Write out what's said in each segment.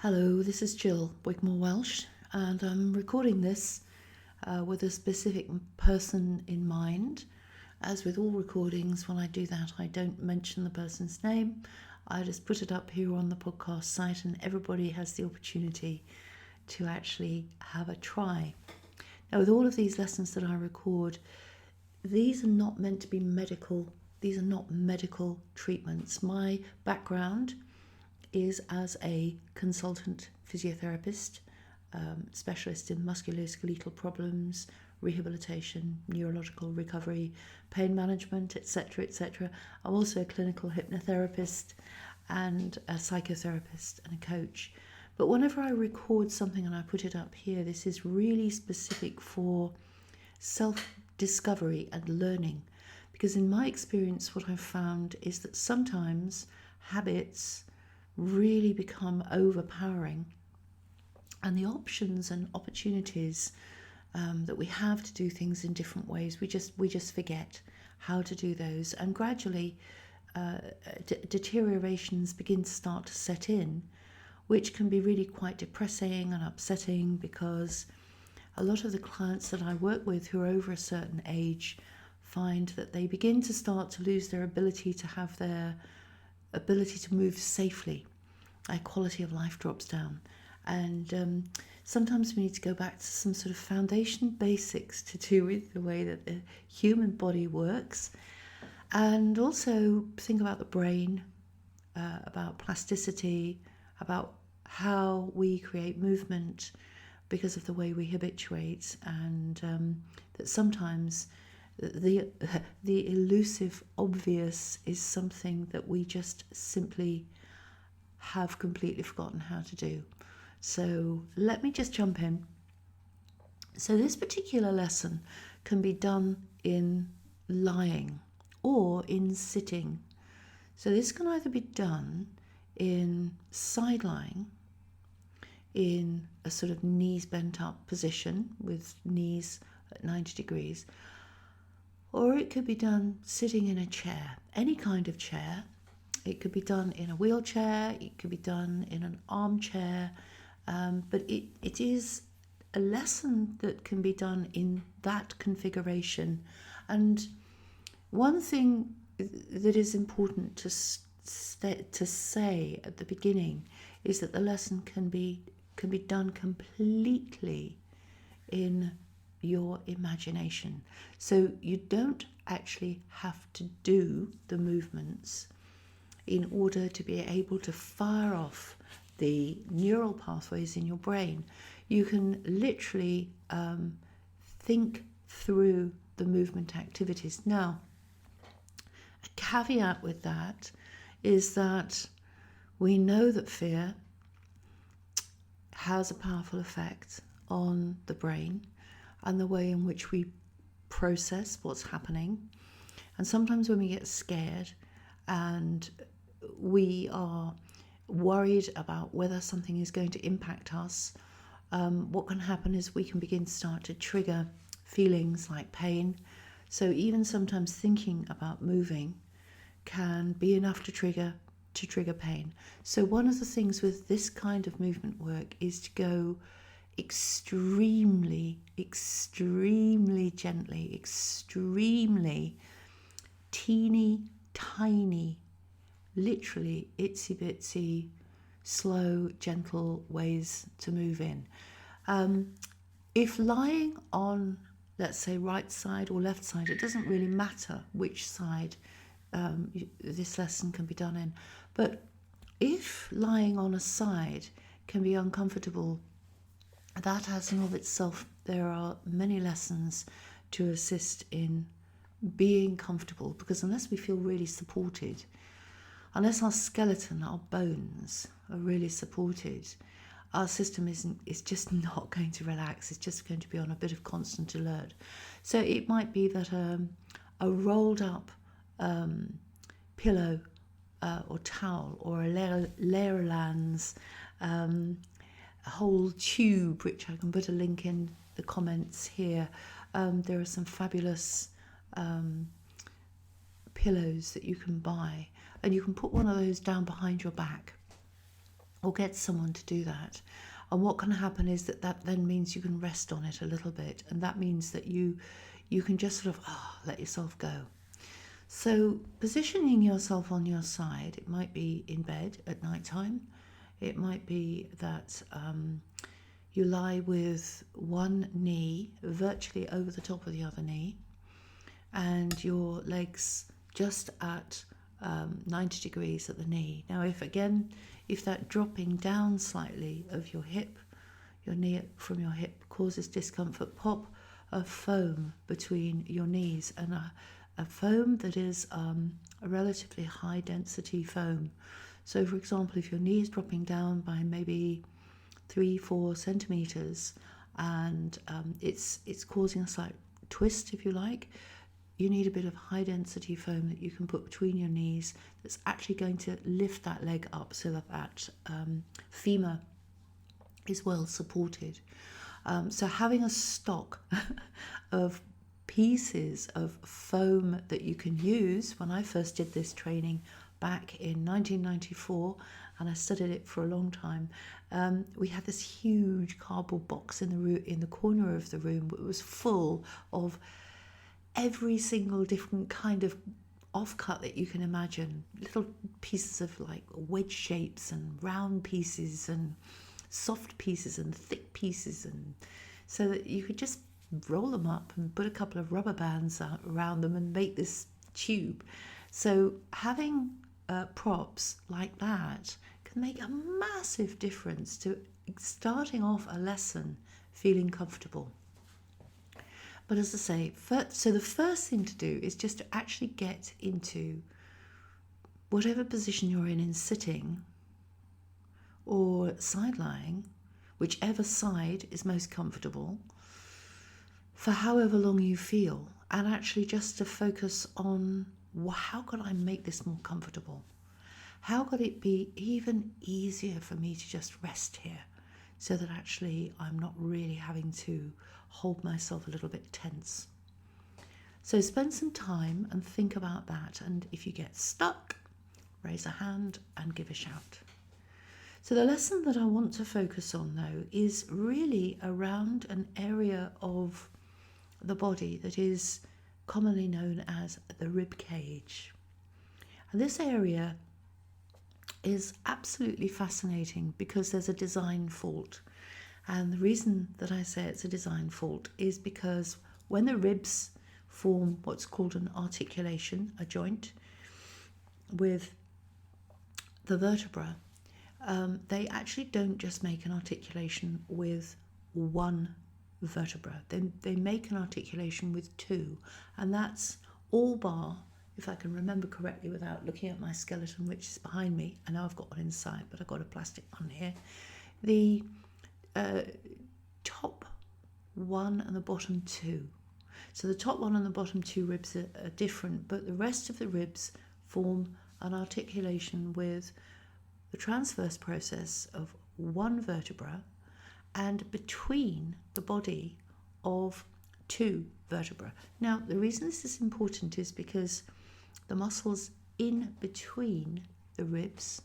Hello, this is Jill Wigmore-Welsh, and I'm recording this with a specific person in mind. As with all recordings, when I do that, I don't mention the person's name. I just put it up here on the podcast site, and everybody has the opportunity to actually have a try. Now, with all of these lessons that I record, these are not meant to be medical. These are not medical treatments. My background is as a consultant physiotherapist, specialist in musculoskeletal problems, rehabilitation, neurological recovery, pain management, etc., etc. I'm also a clinical hypnotherapist and a psychotherapist and a coach. But whenever I record something and I put it up here, this is really specific for self-discovery and learning. Because in my experience, what I've found is that sometimes habits really become overpowering, and the options and opportunities that we have to do things in different ways, we just forget how to do those, and gradually deteriorations begin to start to set in, which can be really quite depressing and upsetting, because a lot of the clients that I work with who are over a certain age find that they begin to start to lose their ability to have their ability to move safely. Our quality of life drops down, and sometimes we need to go back to some sort of foundation basics to do with the way that the human body works, and also think about the brain, about plasticity, about how we create movement because of the way we habituate, and that sometimes the elusive obvious is something that we just simply have completely forgotten how to do. So let me just jump in. So this particular lesson can be done in lying or in sitting. So this can either be done in side lying, in a sort of knees bent up position with knees at 90 degrees, or it could be done sitting in a chair, any kind of chair. It could be done in a wheelchair, it could be done in an armchair, but it is a lesson that can be done in that configuration. And one thing that is important to say at the beginning is that the lesson can be done completely in your imagination. So you don't actually have to do the movements in order to be able to fire off the neural pathways in your brain. You can literally think through the movement activities. Now, a caveat with that is that we know that fear has a powerful effect on the brain and the way in which we process what's happening. And sometimes when we get scared and we are worried about whether something is going to impact us, what can happen is we can begin to start to trigger feelings like pain. So even sometimes thinking about moving can be enough to trigger pain. So one of the things with this kind of movement work is to go extremely gently, extremely teeny tiny, literally itsy bitsy, slow, gentle ways to move in. If lying on, let's say, right side or left side, it doesn't really matter which side this lesson can be done in. But if lying on a side can be uncomfortable, that as in of itself, there are many lessons to assist in being comfortable, because unless we feel really supported, unless our skeleton, our bones are really supported, our system is just not going to relax. It's just going to be on a bit of constant alert. So it might be that a rolled up pillow or towel, or a Laerlands a whole tube, which I can put a link in the comments here. There are some fabulous pillows that you can buy, and you can put one of those down behind your back, or get someone to do that. And what can happen is that then means you can rest on it a little bit, and that means that you can just sort of let yourself go. So positioning yourself on your side, it might be in bed at night time. It might be that you lie with one knee virtually over the top of the other knee, and your legs just at 90 degrees at the knee. Now, if that dropping down slightly of your hip, your knee from your hip causes discomfort, pop a foam between your knees, and a foam that is a relatively high density foam. So, for example, if your knee is dropping down by maybe 3-4 centimeters, and it's causing a slight twist, if you like, you need a bit of high density foam that you can put between your knees that's actually going to lift that leg up so that femur is well supported. So having a stock of pieces of foam that you can use. When I first did this training back in 1994, and I studied it for a long time, we had this huge cardboard box in the corner of the room. It was full of every single different kind of offcut that you can imagine, little pieces of like wedge shapes and round pieces and soft pieces and thick pieces, and so that you could just roll them up and put a couple of rubber bands around them and make this tube. So having props like that can make a massive difference to starting off a lesson feeling comfortable. But as I say, so the first thing to do is just to actually get into whatever position you're in sitting or side lying, whichever side is most comfortable, for however long you feel, and actually just to focus on how could I make this more comfortable? How could it be even easier for me to just rest here so that actually I'm not really having to hold myself a little bit tense? So spend some time and think about that, and if you get stuck, raise a hand and give a shout. So the lesson that I want to focus on, though, is really around an area of the body that is commonly known as the rib cage. And this area is absolutely fascinating because there's a design fault. And the reason that I say it's a design fault is because when the ribs form what's called an articulation, a joint, with the vertebra, they actually don't just make an articulation with one vertebra. They make an articulation with two, and that's all bar, if I can remember correctly without looking at my skeleton, which is behind me. I know I've got one inside, but I've got a plastic one here. The top one and the bottom two. So the top one and the bottom two ribs are different, but the rest of the ribs form an articulation with the transverse process of one vertebra and between the body of two vertebra. Now, the reason this is important is because the muscles in between the ribs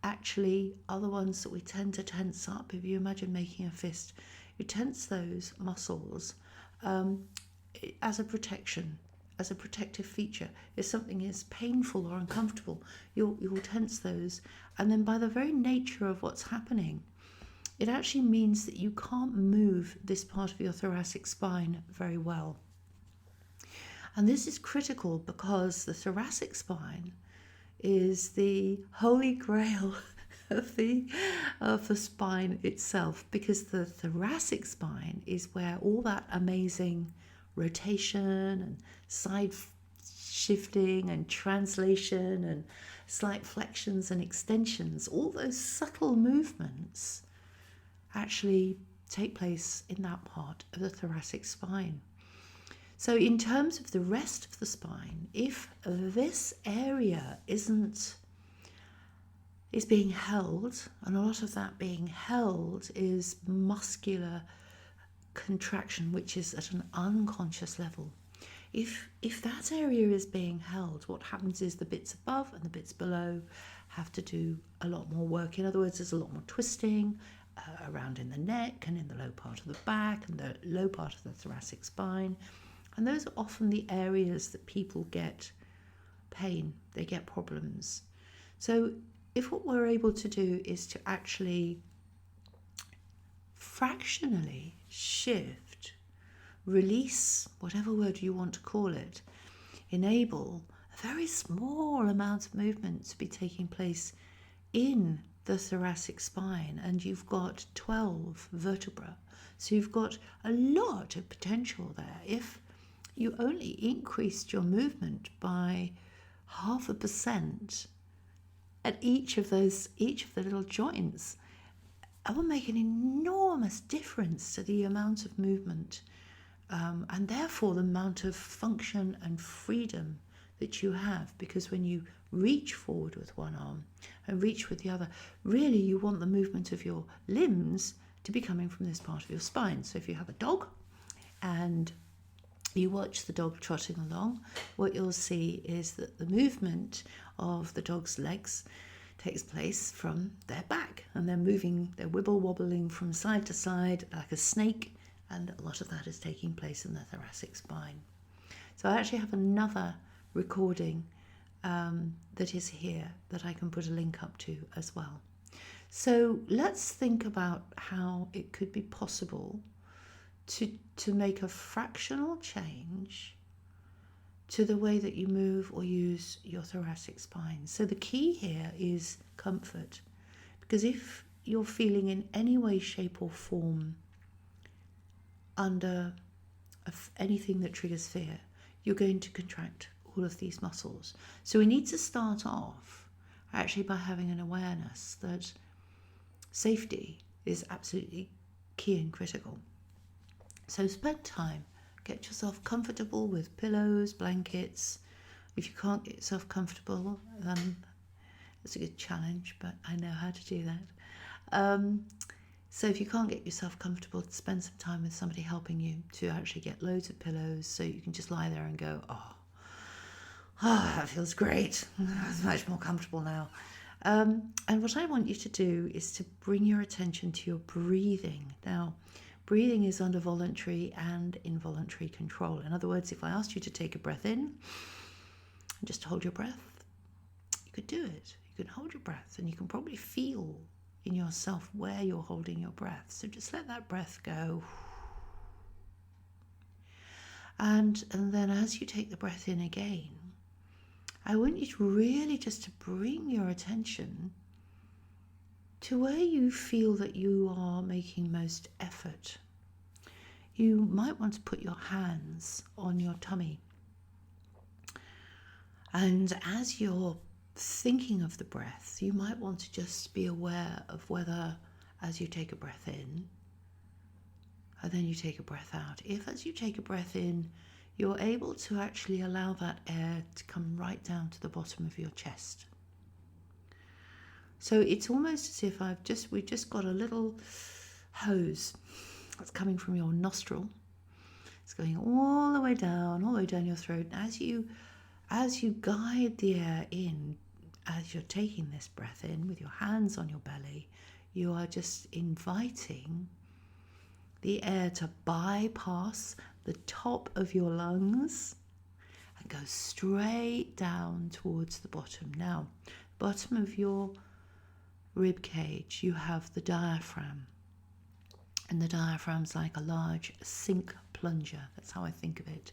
actually are the ones that we tend to tense up. If you imagine making a fist, you tense those muscles as a protection, as a protective feature. If something is painful or uncomfortable, you'll tense those, and then by the very nature of what's happening, it actually means that you can't move this part of your thoracic spine very well. And this is critical because the thoracic spine is the holy grail of the spine itself, because the thoracic spine is where all that amazing rotation and side shifting and translation and slight flexions and extensions, all those subtle movements actually take place in that part of the thoracic spine. So in terms of the rest of the spine, if this area is being held, and a lot of that being held is muscular contraction, which is at an unconscious level. If that area is being held, what happens is the bits above and the bits below have to do a lot more work. In other words, there's a lot more twisting around in the neck and in the low part of the back and the low part of the thoracic spine. And those are often the areas that people get pain, they get problems. So if what we're able to do is to actually fractionally shift, release, whatever word you want to call it, enable a very small amount of movement to be taking place in the thoracic spine, and you've got 12 vertebrae. So you've got a lot of potential there. If you only increased your movement by 0.5% at each of the little joints, it will make an enormous difference to the amount of movement and therefore the amount of function and freedom that you have. Because when you reach forward with one arm and reach with the other, really you want the movement of your limbs to be coming from this part of your spine. So if you have a dog and you watch the dog trotting along, what you'll see is that the movement of the dog's legs takes place from their back, and they're moving, they're wibble-wobbling from side to side like a snake, and a lot of that is taking place in the thoracic spine. So I actually have another recording that is here that I can put a link up to as well. So let's think about how it could be possible to make a fractional change to the way that you move or use your thoracic spine. So the key here is comfort, because if you're feeling in any way, shape or form under anything that triggers fear, you're going to contract all of these muscles. So we need to start off actually by having an awareness that safety is absolutely key and critical. So spend time, get yourself comfortable with pillows, blankets. If you can't get yourself comfortable, then it's a good challenge, but I know how to do that. So if you can't get yourself comfortable, spend some time with somebody helping you to actually get loads of pillows so you can just lie there and go, oh, that feels great. It's much more comfortable now. And what I want you to do is to bring your attention to your breathing. Now, breathing is under voluntary and involuntary control. In other words, if I asked you to take a breath in and just hold your breath, you could do it. You can hold your breath and you can probably feel in yourself where you're holding your breath. So just let that breath go. And then as you take the breath in again, I want you to really just to bring your attention to where you feel that you are making most effort. You might want to put your hands on your tummy. And as you're thinking of the breath, you might want to just be aware of whether, as you take a breath in, and then you take a breath out, if as you take a breath in, you're able to actually allow that air to come right down to the bottom of your chest. So it's almost as if we've just got a little hose that's coming from your nostril. It's going all the way down your throat. And as you guide the air in, as you're taking this breath in with your hands on your belly, you are just inviting the air to bypass the top of your lungs and go straight down towards the bottom. Now, bottom of your rib cage, you have the diaphragm. And the diaphragm's like a large sink plunger. That's how I think of it.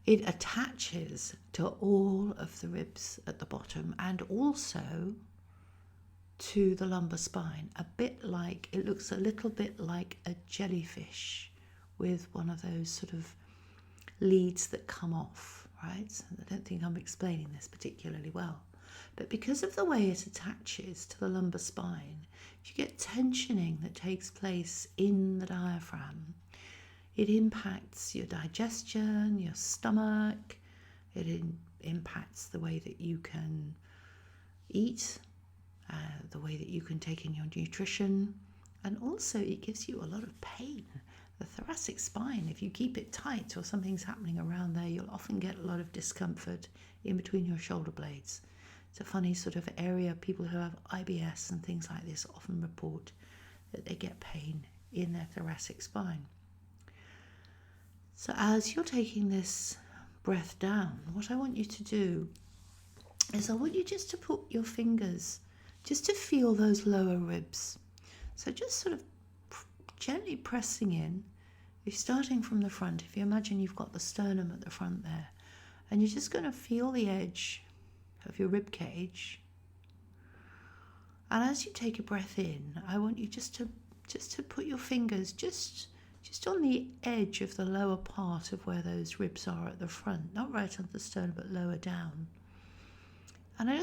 It attaches to all of the ribs at the bottom and also to the lumbar spine. It looks a little bit like a jellyfish with one of those sort of leads that come off, right? So I don't think I'm explaining this particularly well. But because of the way it attaches to the lumbar spine, if you get tensioning that takes place in the diaphragm, it impacts your digestion, your stomach, it impacts the way that you can eat, the way that you can take in your nutrition, and also it gives you a lot of pain. The thoracic spine, if you keep it tight or something's happening around there, you'll often get a lot of discomfort in between your shoulder blades. It's a funny sort of area. People who have IBS and things like this often report that they get pain in their thoracic spine. So as you're taking this breath down, what I want you to do is I want you just to put your fingers, just to feel those lower ribs. So just sort of gently pressing in. You're starting from the front. If you imagine you've got the sternum at the front there, and you're just going to feel the edge of your rib cage. And as you take a breath in, I want you just to put your fingers just on the edge of the lower part of where those ribs are at the front, not right under the sternum, but lower down. And I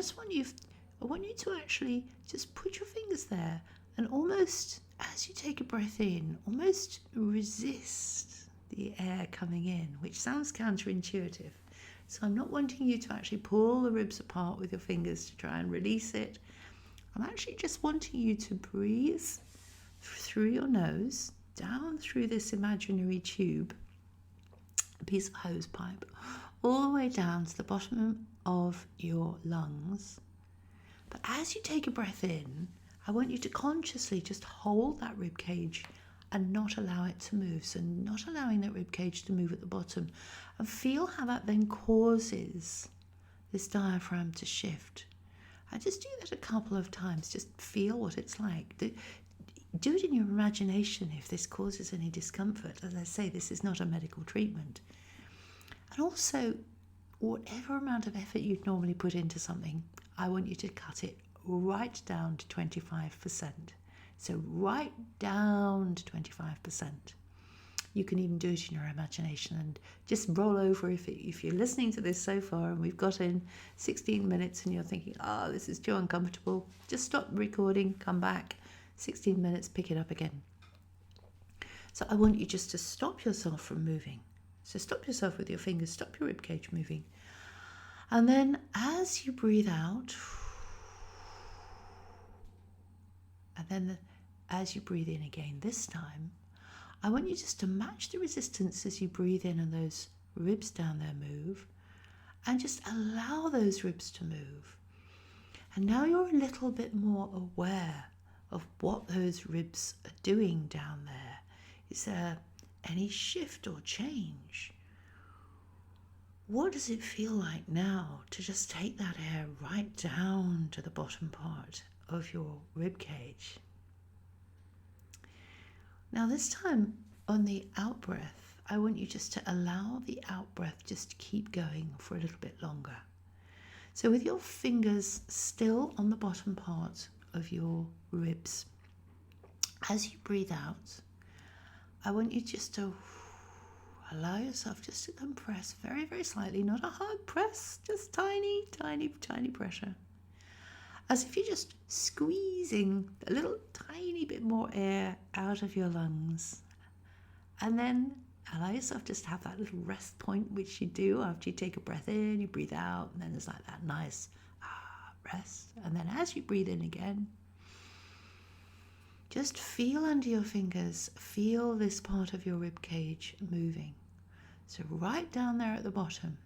want you to actually just put your fingers there and almost, as you take a breath in, almost resist the air coming in, which sounds counterintuitive. So I'm not wanting you to actually pull the ribs apart with your fingers to try and release it. I'm actually just wanting you to breathe through your nose, down through this imaginary tube, a piece of hose pipe, all the way down to the bottom of your lungs. But as you take a breath in, I want you to consciously just hold that rib cage and not allow it to move. So not allowing that rib cage to move at the bottom. And feel how that then causes this diaphragm to shift. I just do that a couple of times. Just feel what it's like. Do it in your imagination if this causes any discomfort. As I say, this is not a medical treatment. And also, whatever amount of effort you'd normally put into something, I want you to cut it right down to 25%. So right down to 25%. You can even do it in your imagination and just roll over if you're listening to this so far and we've got in 16 minutes and you're thinking, oh, this is too uncomfortable. Just stop recording, come back, 16 minutes, pick it up again. So I want you just to stop yourself from moving. So stop yourself with your fingers, stop your ribcage moving. And then as you breathe out, and then as you breathe in again this time, I want you just to match the resistance as you breathe in and those ribs down there move, and just allow those ribs to move. And now you're a little bit more aware of what those ribs are doing down there. Is there any shift or change? What does it feel like now to just take that air right down to the bottom part of your rib cage? Now this time on the out breath, I want you just to allow the out breath just to keep going for a little bit longer. So with your fingers still on the bottom part of your ribs, as you breathe out, I want you just to allow yourself just to compress very, very slightly, not a hard press, just tiny, tiny, tiny pressure. As if you're just squeezing a little tiny bit more air out of your lungs. And then allow yourself just to have that little rest point, which you do after you take a breath in, you breathe out, and then there's like that nice rest. And then as you breathe in again, just feel under your fingers, feel this part of your rib cage moving. So right down there at the bottom.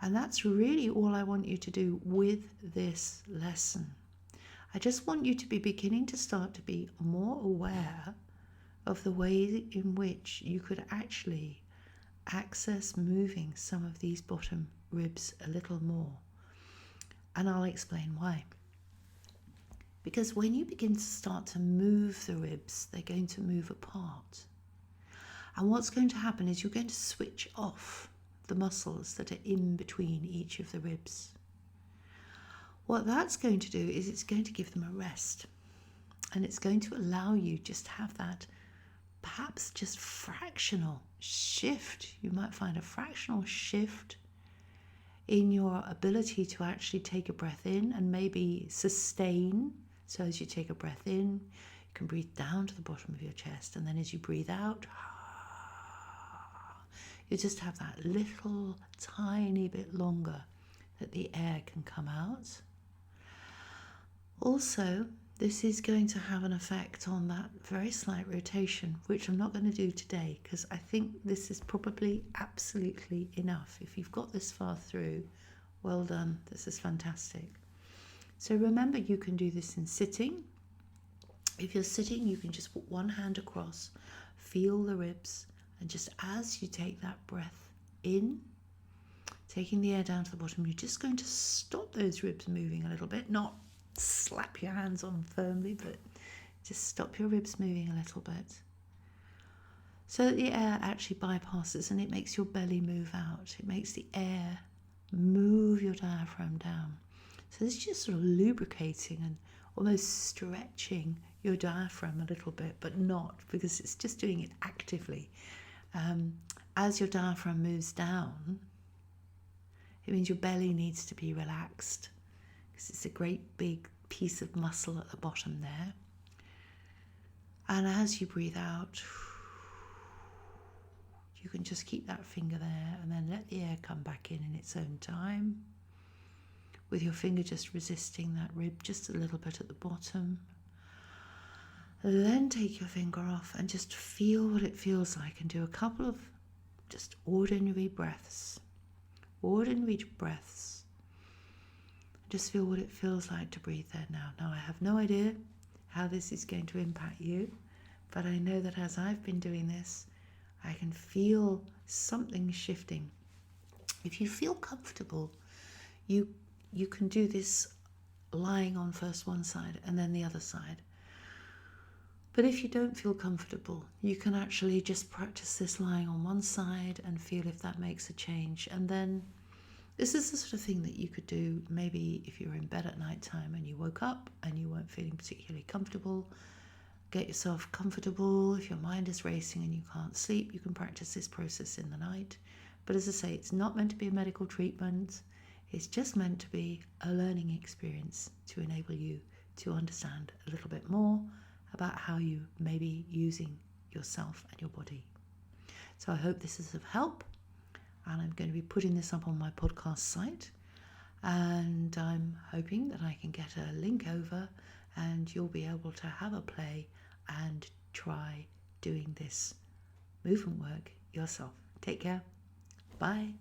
And that's really all I want you to do with this lesson. I just want you to be beginning to start to be more aware of the way in which you could actually access moving some of these bottom ribs a little more. And I'll explain why. Because when you begin to start to move the ribs, they're going to move apart. And what's going to happen is you're going to switch off the muscles that are in between each of the ribs. What that's going to do is it's going to give them a rest. And it's going to allow you just to have that perhaps just fractional shift. You might find a fractional shift in your ability to actually take a breath in and maybe sustain. So as you take a breath in, you can breathe down to the bottom of your chest, and then as you breathe out, you just have that little tiny bit longer that the air can come out. Also, this is going to have an effect on that very slight rotation, which I'm not going to do today because I think this is probably absolutely enough. If you've got this far through, Well done. This is fantastic. So remember, you can do this in sitting. If you're sitting, you can just put one hand across, feel the ribs, and just as you take that breath in, taking the air down to the bottom, you're just going to stop those ribs moving a little bit, not slap your hands on firmly, but just stop your ribs moving a little bit so that the air actually bypasses and it makes your belly move out. It makes the air move your diaphragm down. So this is just sort of lubricating and almost stretching your diaphragm a little bit, but not, because it's just doing it actively. As your diaphragm moves down, it means your belly needs to be relaxed because it's a great big piece of muscle at the bottom there. And as you breathe out, you can just keep that finger there and then let the air come back in its own time, with your finger just resisting that rib just a little bit at the bottom. Then take your finger off and just feel what it feels like and do a couple of just ordinary breaths. Ordinary breaths. Just feel what it feels like to breathe there now. Now, I have no idea how this is going to impact you, but I know that as I've been doing this, I can feel something shifting. If you feel comfortable, you can do this lying on first one side and then the other side. But if you don't feel comfortable, you can actually just practice this lying on one side and feel if that makes a change. And then this is the sort of thing that you could do maybe if you're in bed at night time and you woke up and you weren't feeling particularly comfortable. Get yourself comfortable. If your mind is racing and you can't sleep, you can practice this process in the night. But as I say, it's not meant to be a medical treatment. It's just meant to be a learning experience to enable you to understand a little bit more about how you may be using yourself and your body. So I hope this is of help, and I'm going to be putting this up on my podcast site, and I'm hoping that I can get a link over and you'll be able to have a play and try doing this movement work yourself. Take care. Bye.